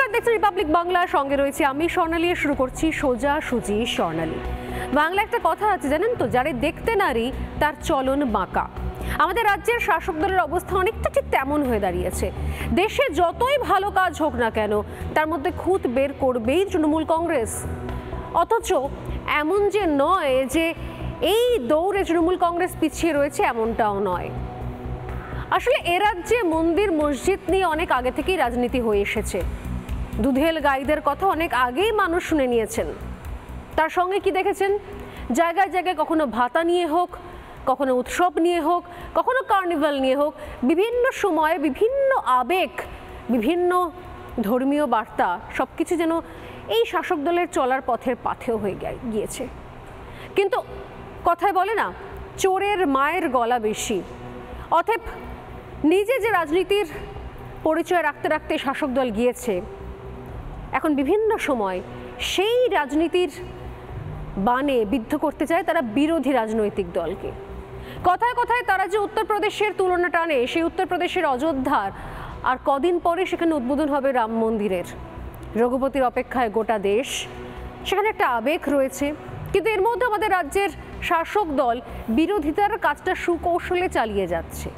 নমস্কার, দেখছি রিপাবলিক বাংলা, সঙ্গে রয়েছে আমি স্বর্ণালী। শুরু করছি সোজা সুজি স্বর্ণালী। বাংলা একটা কথা আছে জানেন তো, যারে দেখতে নারী তার চলন বাঁকা। আমাদের রাজ্যের শাসক দলের অবস্থা অনেকটা ঠিক তেমন হয়ে দাঁড়িয়েছে। দেশে যতই ভালো কাজ হোক না কেন, তার মধ্যে খুঁত বের করবেই তৃণমূল কংগ্রেস। অথচ এমন যে নয় যে এই দৌড়ে তৃণমূল কংগ্রেস পিছিয়ে রয়েছে, এমনটাও নয়। আসলে এ রাজ্যে মন্দির মসজিদ নিয়ে অনেক আগে থেকেই রাজনীতি হয়ে এসেছে। দুধেল গাইদের কথা অনেক আগেই মানুষ শুনে নিয়েছেন। তার সঙ্গে কি দেখেছেন, জায়গায় জায়গায় কখনো ভাতা নিয়ে হোক, কখনো উৎসব নিয়ে হোক, কখনো কার্নিভাল নিয়ে হোক, বিভিন্ন সময়ে বিভিন্ন আবেগ, বিভিন্ন ধর্মীয় বার্তা, সব কিছু যেন এই শাসক দলের চলার পথের পাথেয় হয়ে গিয়েছে। কিন্তু কথায় বলে না, চোরের মায়ের গলা বেশি। অতএব নিজে যে রাজনীতির পরিচয় রাখতে রাখতে শাসক দল গিয়েছে, এখন বিভিন্ন সময় সেই রাজনীতির বানে বিদ্ধ করতে চায় তারা বিরোধী রাজনৈতিক দলকে। কথায় কথায় তারা যে উত্তরপ্রদেশের তুলনা টানে, সেই উত্তরপ্রদেশের অযোধ্যার আর কদিন পরে সেখানে উদ্বোধন হবে রাম মন্দিরের। রঘুপতির অপেক্ষায় গোটা দেশ, সেখানে একটা আবেগ রয়েছে। কিন্তু এর মধ্যে আমাদের রাজ্যের শাসক দল বিরোধিতার কাজটা সুকৌশলে চালিয়ে যাচ্ছে।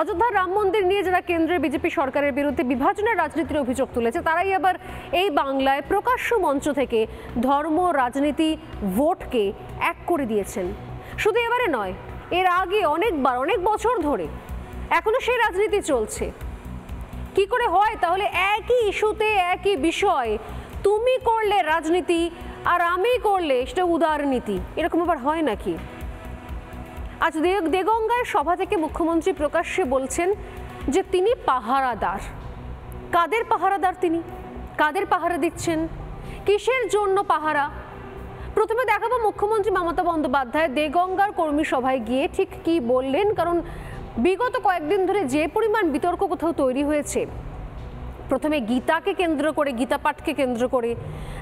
অযোধ্যার রাম মন্দির নিয়ে যারা কেন্দ্রের বিজেপি সরকারের বিরুদ্ধে বিভাজনের রাজনীতির অভিযোগ তুলেছে, তারাই আবার এই বাংলায় প্রকাশ্য মঞ্চ থেকে ধর্ম রাজনীতি ভোটকে এক করে দিয়েছেন। শুধু এবারে নয়, এর আগে অনেকবার, অনেক বছর ধরে এখনো সেই রাজনীতি চলছে। কি করে হয় তাহলে? একই ইস্যুতে একই বিষয় তুমি করলে রাজনীতি আর আমি করলে সেটা উদারনীতি, এরকম আবার হয় নাকি? আজ দেগঙ্গায় সভা থেকে মুখ্যমন্ত্রী প্রকাশ্যে বলছেন যে তিনি পাহারাদার। কাদের পাহারাদার তিনি? কাদের পাহারা দিচ্ছেন? কিসের জন্য পাহারা? প্রথমে দেখাবো মুখ্যমন্ত্রী মমতা বন্দ্যোপাধ্যায় দেগঙ্গার কর্মী সভায় গিয়ে ঠিক কি বললেন। কারণ বিগত কয়েকদিন ধরে যে পরিমাণ বিতর্ক কোথাও তৈরি হয়েছে, প্রথমে গীতাকে কেন্দ্র করে, গীতা পাঠকে কেন্দ্র করে,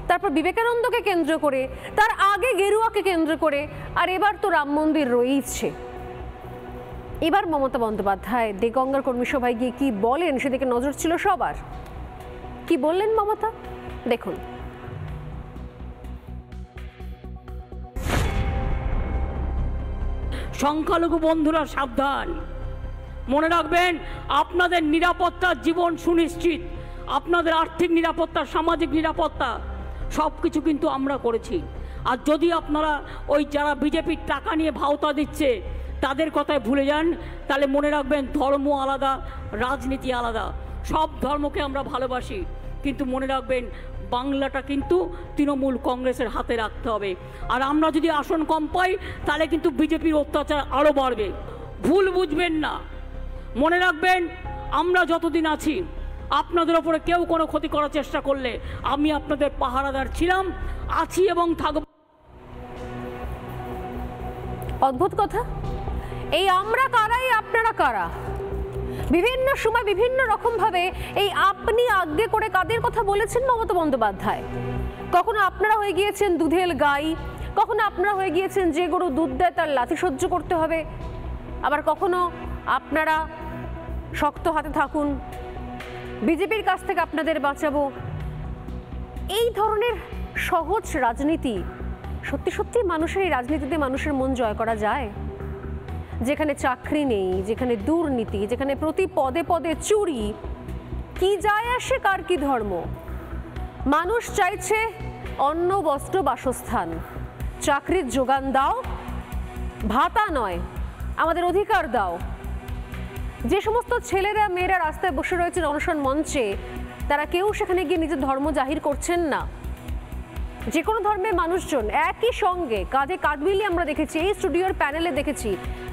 তারপর বিবেকানন্দকে কেন্দ্র করে, তার আগে গেরুয়াকে কেন্দ্র করে, আর এবার তো রাম মন্দির রয়েইছে। এবার মমতা বন্দ্যোপাধ্যায় দেগঙ্গার কর্মী সভায় গিয়ে কি বলেন সেদিকে নজর ছিল সবার। কি বললেন মমতা, দেখুন। সংখ্যালঘু বন্ধুরা সাবধান, মনে রাখবেন আপনাদের নিরাপত্তা জীবন সুনিশ্চিত, আপনাদের আর্থিক নিরাপত্তা, সামাজিক নিরাপত্তা সব কিছু কিন্তু আমরা করেছি। আর যদি আপনারা ওই যারা বিজেপির টাকা নিয়ে ভাওতা দিচ্ছে তাদের কথায় ভুলে যান, তাহলে মনে রাখবেন ধর্ম আলাদা, রাজনীতি আলাদা। সব ধর্মকে আমরা ভালোবাসি, কিন্তু মনে রাখবেন বাংলাটা কিন্তু তৃণমূল কংগ্রেসের হাতে রাখতে হবে। আর আমরা যদি আসন কম পাই তাহলে কিন্তু বিজেপির অত্যাচার আরও বাড়বে। ভুল বুঝবেন না, মনে রাখবেন আমরা যতদিন আছি আপনাদের ওপরে কেউ কোনো ক্ষতি করার চেষ্টা করলে আমি আপনাদের পাহারাদার ছিলাম, আছি এবং থাকব। অদ্ভুত কথা, এই আমরা কারাই আপনারা কারা, বিভিন্ন সময় বিভিন্ন রকম ভাবে এই আপনি আজ্ঞে করে কাদের কথা বলেছেন মমতা বন্দ্যোপাধ্যায়। কখনো আপনারা হয়ে গিয়েছেন দুধেল গাই, কখনো আপনারা হয়ে গিয়েছেন যে গরু দুধ দেয় তার লাথি সহ্য করতে হবে, আবার কখনো আপনারা শক্ত হাতে থাকুন, বিজেপির কাছ থেকে আপনাদের বাঁচাবো। এই ধরনের সহজ রাজনীতি সত্যি সত্যি মানুষের, এই রাজনীতিতে মানুষের মন জয় করা যায়? যেখানে চাকরি নেই, যেখানে দুর্নীতি, যেখানে প্রতি পদে পদে চুরি, কি যায় আসে কার কি ধর্ম? মানুষ চাইছে অন্ন, বস্ত্র, বাসস্থান। চাকরির যোগান দাও, ভাতা নয়, আমাদের অধিকার দাও। যে সমস্ত ছেলেরা মেয়েরা রাস্তায় বসে রয়েছেন অনশন মঞ্চে, তারা কেউ সেখানে গিয়ে নিজের ধর্ম জাহির করছেন না। যে কোনো ধর্মের মানুষজন একই সঙ্গে কাঁধে কাঁধ মিলিয়ে আমরা দেখেছি, এই স্টুডিওর প্যানেলে দেখেছি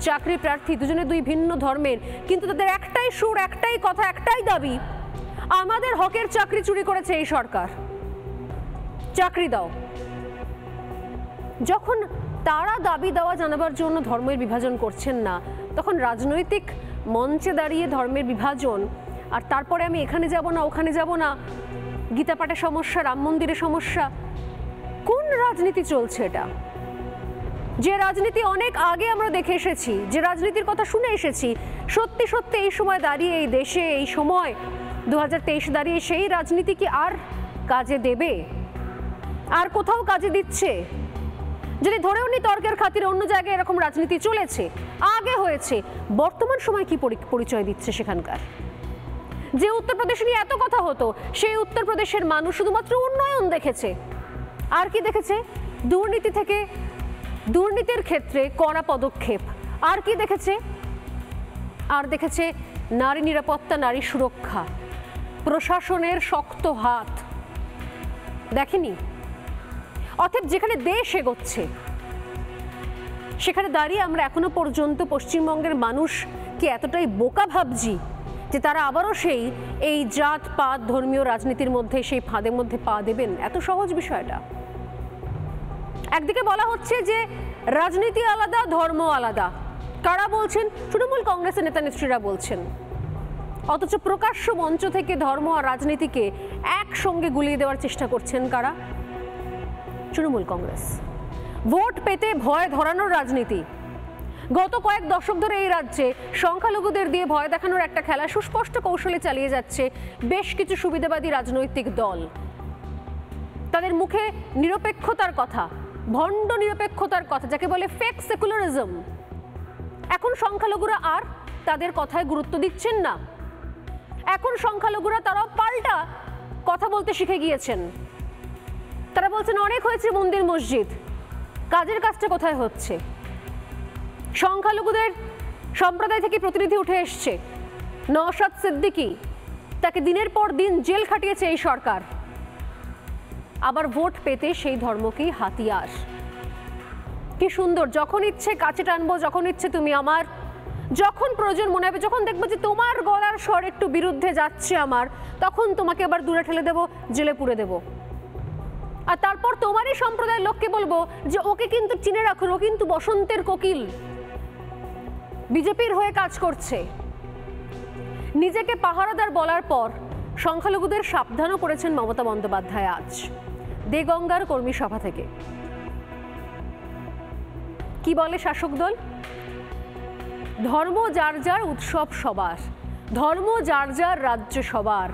চাকরি প্রার্থী দুজনে দুই ভিন্ন ধর্মের, কিন্তু তাদের একটাই সুর, একটাই কথা, একটাই দাবি, আমাদের হকের চাকরি চুরি করেছে এই সরকার, চাকরি দাও। যখন তারা দাবি দেওয়া জানাবার জন্য ধর্মের বিভাজন করছেন না, তখন রাজনৈতিক মঞ্চে দাঁড়িয়ে ধর্মের বিভাজন, আর তারপরে আমি এখানে যাব না, ওখানে যাব না, গীতা পাঠের সমস্যা, রাম মন্দিরের সমস্যা, কোন রাজনীতি চলছে এটা? যে রাজনীতি অনেক আগে আমরা দেখে এসেছি, যে রাজনীতির কথা শুনে এসেছি, সত্যি সত্যি এই সময় দাঁড়িয়ে এই দেশে, এই সময় 2023 দাঁড়িয়ে সেই রাজনীতি কি আর কাজে দেবে? আর কোথাও কাজে দিচ্ছে? যদি ধরেও নি তর্কের খাতিরে অন্য জায়গায় এরকম রাজনীতি চলেছে, আগে হয়েছে, বর্তমান সময় কি পরিচয় দিচ্ছে সেখানকার? যে উত্তরপ্রদেশ নিয়ে এত কথা হতো, সেই উত্তরপ্রদেশের মানুষ শুধুমাত্র উন্নয়ন দেখেছে। আর কি দেখেছে? দুর্নীতির ক্ষেত্রে কড়া পদক্ষেপ। আর কি দেখেছে? আর দেখেছে নারী নিরাপত্তা, নারী সুরক্ষা, প্রশাসনের শক্ত হাত। দেখেনি? অতএব যেখানে দেশ এগোচ্ছে সেখানে দাঁড়িয়ে আমরা এখনো পর্যন্ত পশ্চিমবঙ্গের মানুষকে এতটাই বোকা ভাবছি যে তারা আবারও এই জাত পাত ধর্মীয় রাজনীতির মধ্যে, সেই ফাঁদের মধ্যে পা দেবেন? এত সহজ বিষয়টা। একদিকে বলা হচ্ছে যে রাজনীতি আলাদা, ধর্ম আলাদা। কারা বলছেন? তৃণমূল কংগ্রেসের নেতা নেত্রীরা বলছেন। অথচ প্রকাশ্য মঞ্চ থেকে ধর্ম আর রাজনীতিকে একসঙ্গে গুলিয়ে দেওয়ার চেষ্টা করছেন কারা? তৃণমূল কংগ্রেস। ভোট পেতে ভয় ধরানোর রাজনীতি। গত কয়েক দশক ধরে এই রাজ্যে সংখ্যালঘুদের দিয়ে ভয় দেখানোর একটা খেলা সুস্পষ্ট কৌশলে চালিয়ে যাচ্ছে বেশ কিছু সুবিধাবাদী রাজনৈতিক দল। তাদের মুখে নিরপেক্ষতার কথা, ভণ্ড নিরপেক্ষতার কথা, যাকে বলে ফেক সেকুলারিজম। এখন সংখ্যালঘুরা আর তাদের কথায় গুরুত্ব দিচ্ছেন না। এখন সংখ্যালঘুরা তারাও পাল্টা কথা বলতে শিখে গিয়েছেন। তারা বলছেন অনেক হয়েছে মন্দির মসজিদ, কাজের কাজটা কোথায় হচ্ছে? সংখ্যালঘুদের সম্প্রদায় থেকে প্রতিনিধি উঠে এসছে, নওশাদ সিদ্দিকী, তাকে দিনের পর দিন জেল খাটিয়েছে এই সরকার। আবার ভোট পেতে সেই ধর্মকেই হাতিয়ার। কি সুন্দর! যখন ইচ্ছে কাছে টানবো, যখন ইচ্ছে তুমি আমার, যখন প্রয়োজন মনে হবে, যখন দেখবো যে তোমার গলার স্বর একটু বিরুদ্ধে যাচ্ছে আমার, তখন তোমাকে আবার দূরে ঠেলে দেবো, জেলে পুরে দেবো। আর তারপর তোমারই সম্প্রদায়ের লোককে বলবো যে ওকে কিন্তু চিনে রাখুন, ও কিন্তু বসন্তের কোকিল, বিজেপির হয়ে কাজ করছে। নিজেকে পাহারাদার বলার পর সংখ্যালঘুদের সাবধানও করেছেন মমতা বন্দ্যোপাধ্যায় আজ দেগঙ্গার কর্মী সভা থেকে। কি বলে শাসক দল? ধর্ম যার যার, উৎসব সবার। ধর্ম যার যার, রাজ্য সবার।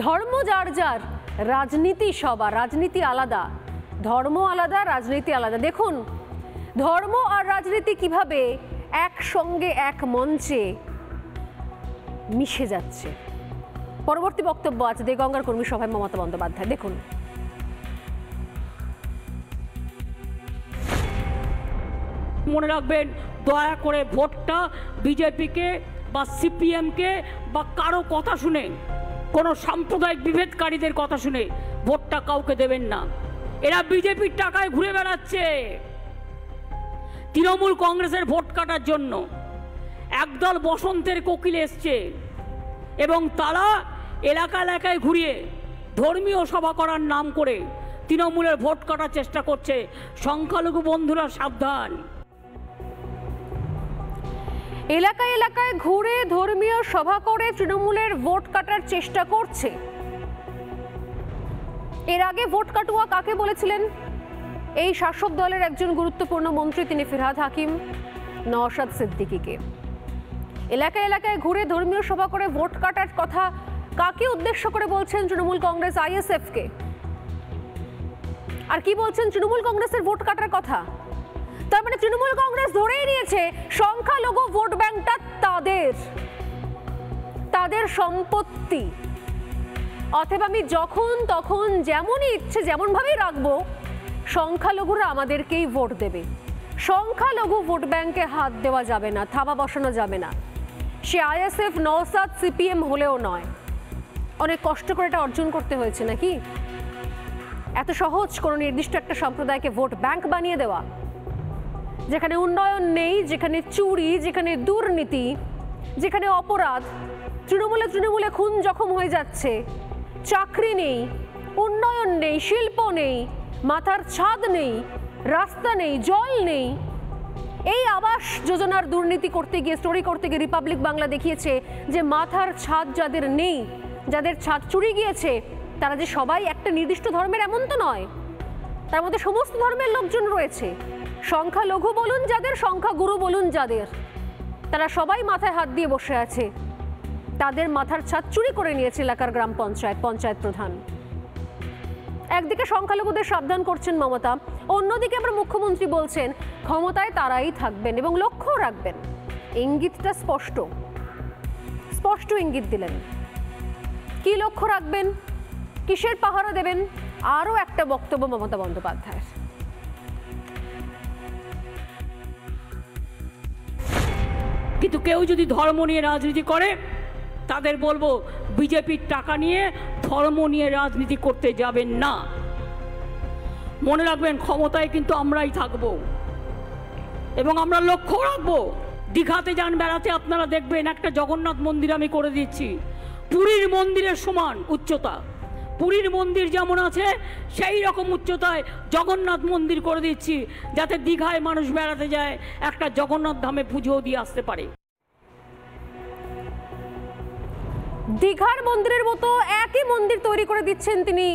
ধর্ম যার যার, রাজনীতি সবার। রাজনীতি আলাদা, ধর্ম আলাদা, রাজনীতি আলাদা। দেখুন ধর্ম আর রাজনীতি কিভাবে একসঙ্গে এক মঞ্চে মিশে যাচ্ছে। পরবর্তী বক্তব্য আছে দেগঙ্গার কর্মী সভায় মমতা বন্দ্যোপাধ্যায়, দেখুন। মনে রাখবেন, দয়া করে ভোটটা বিজেপিকে বা সিপিএমকে বা কারো কথা শুনে, কোনো সাম্প্রদায়িক বিভেদকারীদের কথা শুনে ভোটটা কাউকে দেবেন না। এরা বিজেপির টাকায় ঘুরে বেড়াচ্ছে তৃণমূল কংগ্রেসের ভোট কাটার জন্য। একদল বসন্তের কোকিল এসছে এবং তারা এলাকা এলাকায় ঘুরিয়ে ধর্মীয় সভা করার নাম করে তৃণমূলের ভোট কাটার চেষ্টা করছে। সংখ্যালঘু বন্ধুরা সাবধান। এলাকায় এলাকায় ঘুরে ধর্মীয় সভা করে তৃণমূলের ভোট কাটার চেষ্টা করছে। এর আগে ভোট কাটুয়া কাকে বলেছিলেন? এই শাসক দলের একজন গুরুত্বপূর্ণ মন্ত্রী, তিনি ফিরহাদ হাকিম, নওশাদ সিদ্দিকীকে। এলাকায় এলাকায় ঘুরে ধর্মীয় সভা করে ভোট কাটার কথা কাকে উদ্দেশ্য করে বলছেন? তৃণমূল কংগ্রেস, আইএসএফকে। আর কি বলছেন? তৃণমূল কংগ্রেসের ভোট কাটার কথা। তার মানে তৃণমূল কংগ্রেস ধরেই নিয়েছে সংখ্যালঘু ভোট ব্যাংকটা তাদের সম্পত্তি। অতএব আমি যখন তখন যেমনই ইচ্ছে যেমন ভাবেই রাখবো, সংখ্যালঘুরা আমাদেরকেই ভোট দেবে। সংখ্যালঘু ভোট ব্যাংকে হাত দেওয়া যাবে না, থাবা বসানো যাবে না। সে আইএসএফ, নওশাদ, সিপিএম হলেও নয়। অনেক কষ্ট করে এটা অর্জন করতে হয়েছে নাকি? এত সহজ কোনো নির্দিষ্ট একটা সম্প্রদায়কে ভোট ব্যাংক বানিয়ে দেওয়া? যেখানে উন্নয়ন নেই, যেখানে চুরি, যেখানে দুর্নীতি, যেখানে অপরাধ, তৃণমূলে খুন জখম হয়ে যাচ্ছে, চাকরি নেই, উন্নয়ন নেই, শিল্প নেই, মাথার ছাদ নেই, রাস্তা নেই, জল নেই। এই আবাস যোজনার দুর্নীতি করতে গিয়ে, স্টোরি করতে গিয়ে রিপাবলিক বাংলা দেখিয়েছে যে মাথার ছাদ যাদের নেই, যাদের ছাদ চুরি গিয়েছে, তারা যে সবাই একটা নির্দিষ্ট ধর্মের এমন তো নয়। তার মধ্যে সমস্ত ধর্মের লোকজন রয়েছে। সংখ্যালঘু বলুন যাদের, সংখ্যাগুরু বলুন যাদের, তারা সবাই মাথায় হাত দিয়ে বসে আছে। তাদের মাথার ছাদ চুরি করে নিয়েছে এলাকার গ্রাম পঞ্চায়েত প্রধান। একদিকে সংখ্যালঘুদের সাবধান করছেন মমতা, অন্যদিকে আবার মুখ্যমন্ত্রী বলছেন ক্ষমতায় তারাই থাকবেন এবং লক্ষ্য রাখবেন। ইঙ্গিতটা স্পষ্ট ইঙ্গিত দিলেন। কি লক্ষ্য রাখবেন, কিসের পাহারা দেবেন, আরও একটা বক্তব্য মমতা বন্দ্যোপাধ্যায়ের। কিন্তু কেউ যদি ধর্ম নিয়ে রাজনীতি করে তাদের বলবো বিজেপির টাকা নিয়ে ধর্ম নিয়ে রাজনীতি করতে যাবেন না। মনে রাখবেন ক্ষমতায় কিন্তু আমরাই থাকব এবং আমরা লক্ষ্য রাখবো। দীঘাতে যান বেড়াতে, আপনারা দেখবেন একটা জগন্নাথ মন্দির আমি করে দিচ্ছি, পুরীর মন্দিরের সমান উচ্চতা। পুরীর মন্দির যেমন আছে সেই রকম উচ্চতায় জগন্নাথ মন্দির করে দিচ্ছি, যাতে দীঘায় মানুষ বেড়াতে যায় একটা জগন্নাথ ধামে পুজো দিয়ে আসতে পারে। দীঘার মন্দিরের মতো একই মন্দির তৈরি করে দিচ্ছেন তিনি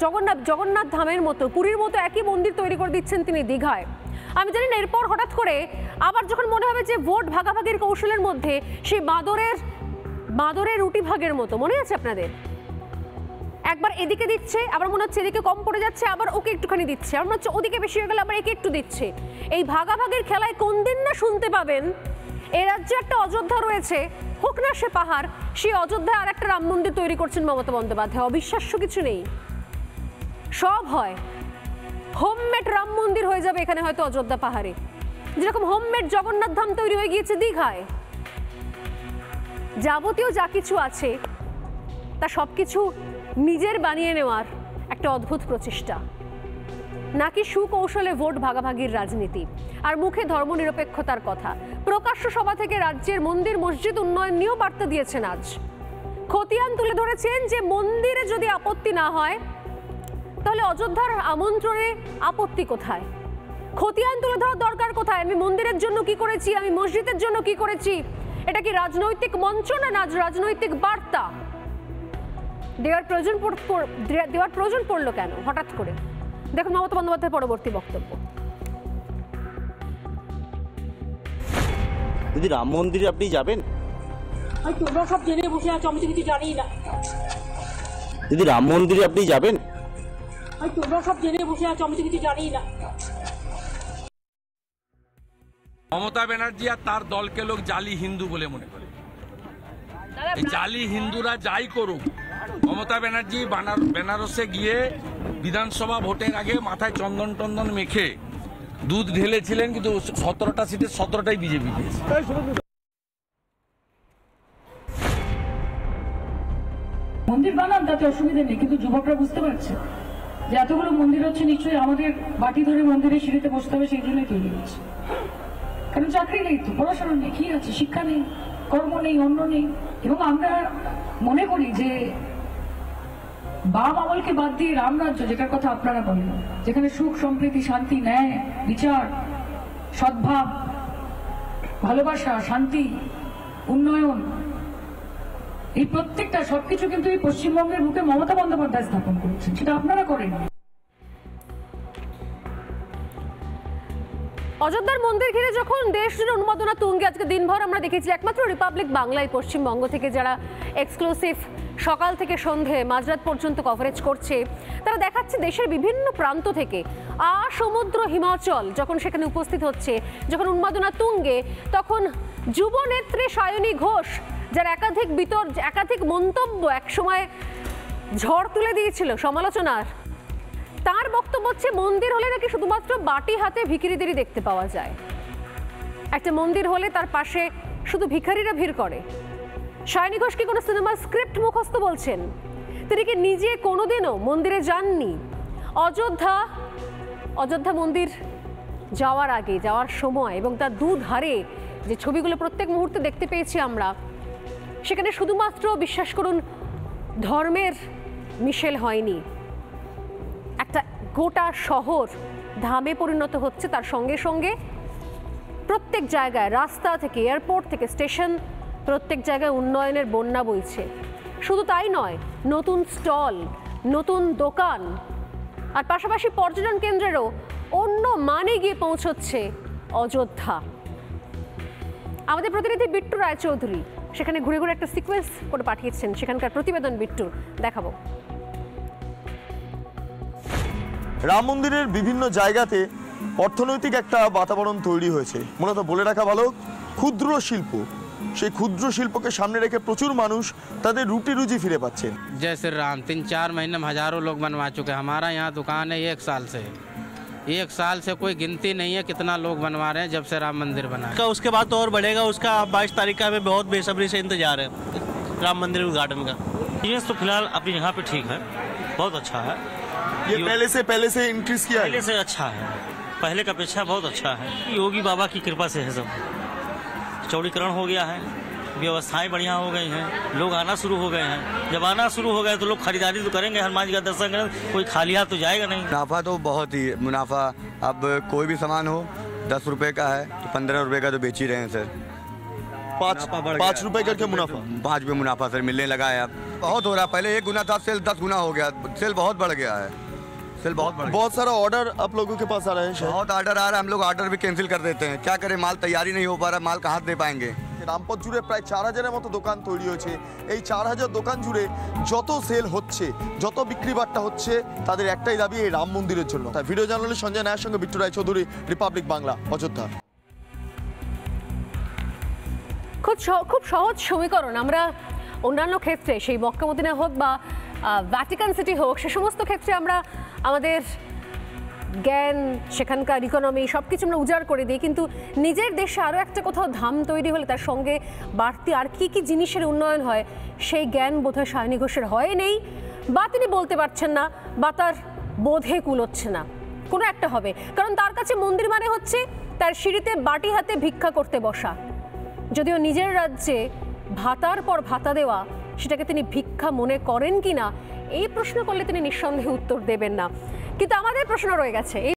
জগন্নাথ ধামের মতো, পুরীর মতো একই মন্দির তৈরি করে দিচ্ছেন তিনি দীঘায়। আমি জানি না এরপর হঠাৎ করে আবার যখন মনে হবে যে ভোট ভাগাভাগির কৌশলের মধ্যে সেই বাঁদরের রুটি ভাগের মতো, মনে আছে আপনাদের? একবার এদিকে দিচ্ছে, আবার মনে হচ্ছে এদিকে কম পড়ে যাচ্ছে, আবার ওকে একটুখানি দিচ্ছে, আবার মনে হচ্ছে ওদিকে বেশি হয়ে গেলে আবার একে একটু দিচ্ছে। এই ভাগাভাগির খেলায় কোন দিন না শুনতে পাবেন এ রাজ্যে একটা অযোধ্যা রয়েছে, হোক না সে পাহাড়, সেই অযোধ্যায় আর একটা রাম মন্দির তৈরি করছেন মমতা বন্দ্যোপাধ্যায়। অবিশ্বাস্য কিছু নেই, সব হয়। হোমমেড রাম মন্দির হয়ে যাবে এখানে হয়তো অযোধ্যা পাহাড়ে, যেরকম হোমমেড জগন্নাথ ধাম তৈরি হয়ে গিয়েছে দীঘায়। যাবতীয় যা কিছু আছে তা সবকিছু নিজের বানিয়ে নেওয়ার একটা অদ্ভুত প্রচেষ্টা, নাকি সুকৌশলে ভোট ভাগাভাগির রাজনীতি আর মুখে ধর্মনিরপেক্ষতার কথা। প্রকাশ্য সভা থেকে রাজ্যের মন্দির মসজিদ উন্নয়ন নিয়েও বার্তা দিয়েছেন আজ। খতিয়ান তুলে ধরেছেন যে মন্দিরে যদি আপত্তি না হয় তাহলে অযোধ্যার আমন্ত্রণে আপত্তি কোথায়? খতিয়ান তুলে ধরার দরকার কোথায়? আমি মন্দিরের জন্য কি করেছি, আমি মসজিদের জন্য কি করেছি, এটা কি রাজনৈতিক মঞ্চ না রাজনৈতিক বার্তা? দেওয়ার প্রয়োজন পড়লো কেন হঠাৎ করে? দেখুন মমতা বন্দ্যোপাধ্যায়ের পরবর্তী বক্তব্য। দিদি, রাম মন্দিরে আপনি যাবেন? তোমরা সব জেনে বসে আছো, আমি তো কিছু জানি না। দিদি, রাম মন্দিরে আপনি যাবেন? তোমরা সব জেনে বসে আছো, আমি তো কিছু জানি না। মমতা ব্যানার্জি আর তার দলকে লোক জালি হিন্দু বলে মনে করে। এই জালি হিন্দুরা যাই করুক, মমতা ব্যানার্জি বেনারসে গিয়ে বিধানসভা ভোটের আগে মাথায় চন্দন টন্দন মেখে দুধ ঢেলেছিলেন, কিন্তু 17টা সিটের 17টাই বিজেপি পেয়েছে। মন্দির বানান, তাতে অসুবিধা নেই, কিন্তু যুবকরা বুঝতে পারছে যে এতগুলো মন্দির হচ্ছে নিশ্চয়ই আমাদের বাটি ধরে মন্দিরে সিঁড়িতে বসতে হবে, সেই জন্যই তৈরি হচ্ছে। কারণ চাকরি নেই, তো পড়াশোনা নেই, কি আছে, শিক্ষা নেই, কর্ম নেই, অন্য নেই। এবং আমরা মনে করি যে বাম আমলকে বাদ দিয়ে রামরাজ্য, যেটার কথা আপনারা বলেন, যেখানে সুখ, সম্প্রীতি, শান্তি, ন্যায়, বিচার, সদ্ভাব, ভালোবাসা, শান্তি, উন্নয়ন, এই প্রত্যেকটা সবকিছু কিন্তু এই পশ্চিমবঙ্গের বুকে মমতা বন্দ্যোপাধ্যায় স্থাপন করেছেন, সেটা আপনারা করেন। অযোধ্যার মন্দির ঘিরে যখন দেশ জুড়ে উন্মাদনা তুঙ্গে, আজকে দিনভর আমরা দেখেছি একমাত্র রিপাবলিক বাংলায় পশ্চিমবঙ্গ থেকে যারা এক্সক্লুসিভ সকাল থেকে সন্ধে মাঝরাত পর্যন্ত কভারেজ করছে, তারা দেখাচ্ছে দেশের বিভিন্ন প্রান্ত থেকে সমুদ্র হিমাচল যখন সেখানে উপস্থিত হচ্ছে, যখন উন্মাদনা তুঙ্গে, তখন যুবনেত্রী সায়নী ঘোষ, যার একাধিক মন্তব্য একসময় ঝড় তুলে দিয়েছিল সমালোচনার, তার বক্তব্য হচ্ছে মন্দির হলে নাকি শুধুমাত্র বাটি হাতে ভিখিরিদেরই দেখতে পাওয়া যায়। একটা মন্দির হলে তার পাশে শুধু ভিখারিরা ভিড় করে। সায়নী ঘোষ কি কোনো সিনেমার স্ক্রিপ্ট মুখস্থ বলছেন? তিনি কি নিজে কোনোদিনও মন্দিরে যাননি? অযোধ্যা মন্দির যাওয়ার আগে, যাওয়ার সময় এবং তার দুধারে যে ছবিগুলো প্রত্যেক মুহূর্তে দেখতে পেয়েছি আমরা, সেখানে শুধুমাত্র বিশ্বাস করুন ধর্মের মিশেল হয়নি, একটা গোটা শহর ধামে পরিণত হচ্ছে। তার সঙ্গে সঙ্গে প্রত্যেক জায়গায়, রাস্তা থেকে এয়ারপোর্ট থেকে স্টেশন, প্রত্যেক জায়গায় উন্নয়নের বন্যা বইছে। শুধু তাই নয়, নতুন স্টল, নতুন দোকান, আর পাশাপাশি পর্যটন কেন্দ্রেরও অন্য মানে গিয়ে পৌঁছচ্ছে অযোধ্যা। আমাদের প্রতিনিধি বিট্টু রায়চৌধুরী সেখানে ঘুরে ঘুরে একটা সিকোয়েন্স করে পাঠিয়েছেন, সেখানকার প্রতিবেদন বিট্টুর দেখাবো। রাম মন্দিরের বিভিন্ন জায়গাতে অর্থনৈতিক একটা বাতাবরণ তৈরি হয়েছে। মূলত বলে রাখা ভালো, ক্ষুদ্র শিল্প, সেই ক্ষুদ্র শিল্পকে সামনে রেখে প্রচুর মানুষ তাদের রুটি রুজি ফিরে পাচ্ছেন। जय श्री राम 3-4 महीने में हजारों लोग बनवा चुके हैं। हमारा यहाँ दुकान है 1 साल से, 1 साल से कोई गिनती नहीं है कितना लोग बनवा रहे हैं जब से राम मंदिर बना है। उसके बाद तो और बढ़ेगा। उसका 22 तारीख का हमें बहुत बेसब्री से इंतजार है राम मंदिर उद्घाटन का। बिजनेस तो फिलहाल अपनी जगह पे ठीक है, बहुत अच्छा है। ये पहले से इंक्रीज किया है, पहले से अच्छा है, पहले का अपेक्षा बहुत अच्छा है। योगी बाबा की कृपा से है सब। चौड़ीकरण हो गया है, व्यवस्थाएं बढ़िया हो गई हैं, लोग आना शुरू हो गए हैं। जब आना शुरू हो गए तो लोग खरीदारी तो करेंगे, हनुमान जी का दर्शन करें, कोई खाली हाथ तो जाएगा नहीं। मुनाफा तो बहुत ही मुनाफा। अब कोई भी सामान हो 10 रुपए का है तो 15 रुपए का तो बेच ही रहे हैं सर। 5 रुपए करके मुनाफा, 5 रुपए मुनाफा सर मिलने लगा है। अब बहुत हो रहा है, पहले 1 गुना था, सेल 10 गुना हो गया। सेल बहुत बढ़ गया है, सेल बहुत बढ़ गया। बहुत सारा ऑर्डर आप लोगों के पास आ रहा है शायद। बहुत ऑर्डर आ रहा है, हम लोग ऑर्डर भी कैंसिल कर देते हैं। क्या करें, माल तैयारी नहीं हो पा रहा, माल कहाँ दे पाएंगे। রামপথ জুড়ে প্রায় 4000-এর মতো দোকান তৈরি হয়েছে। এই 4000 দোকান জুড়ে যত সেল হচ্ছে, যত বিক্রি বাট্টা হচ্ছে, তাদের একটাই দাবি এই রাম মন্দিরের জন্য। তাই ভিডিও জার্নালিস্ট সঞ্জয় নায়ের সঙ্গে বিট্টু রায়চৌধুরী, রিপাবলিক বাংলা, অযোধ্যা। খুব সহজ সমীকরণ। আমরা অন্যান্য ক্ষেত্রে, সেই মক্কা মদিনা হোক বা ভ্যাটিকান সিটি হোক, সে সমস্ত ক্ষেত্রে আমরা আমাদের জ্ঞান, সেখানকার ইকোনমি সব কিছু আমরা উজাড় করে দিই, কিন্তু নিজের দেশে আরও একটা কোথাও ধাম তৈরি হলে তার সঙ্গে বাড়তি আর কি কি জিনিসের উন্নয়ন হয়, সেই জ্ঞান বোধহয় সায়নী ঘোষের হয় নেই, বা তিনি বলতে পারছেন না, বা তার বোধে কুলোচ্ছে না। কোনো একটা হবে, কারণ তার কাছে মন্দির মানে হচ্ছে তার সিঁড়িতে বাটি হাতে ভিক্ষা করতে বসা। যদিও নিজের রাজ্যে ভাতার পর ভাতা দেওয়া, সেটাকে তিনি ভিক্ষা মনে করেন কি না, এই প্রশ্ন করলে তিনি নিঃসন্দেহে উত্তর দেবেন না। কিন্তু আমাদের প্রশ্ন রয়ে গেছে, এই